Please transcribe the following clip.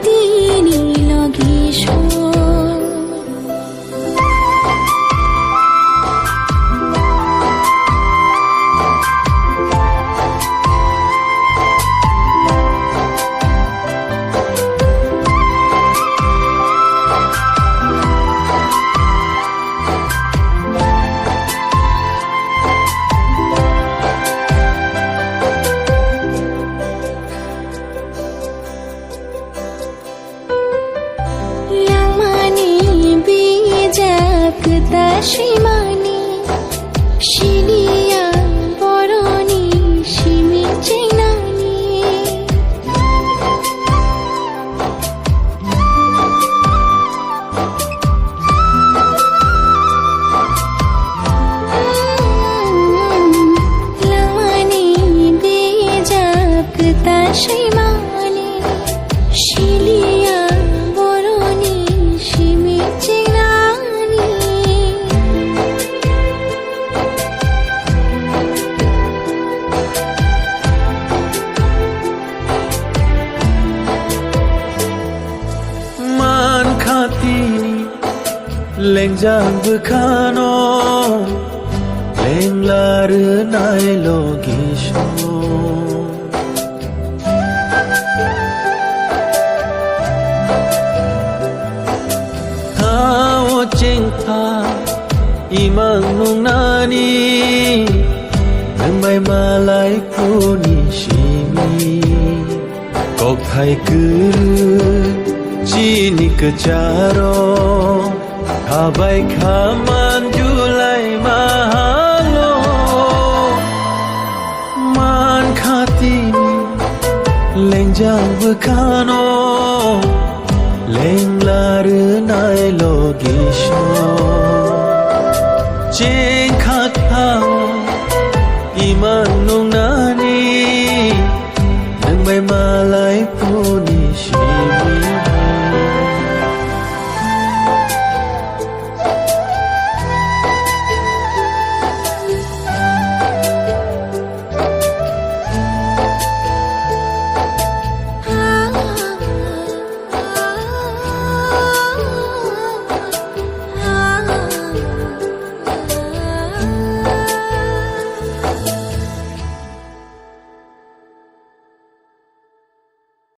তিনি লগিস Shimani, Shilia, Boroni, Shimi Chinani. Lamani, Bijak, Shimani, Shilia, Boroni, Shimi Chinani. Lengjang bekano lenglar nai logisho Tao cengta imang nung nani nang may malay kuni shimi kok thai kuru jini kejaro Habai kaman julai mahalo Man khatini lengjang bekano Leng lar nai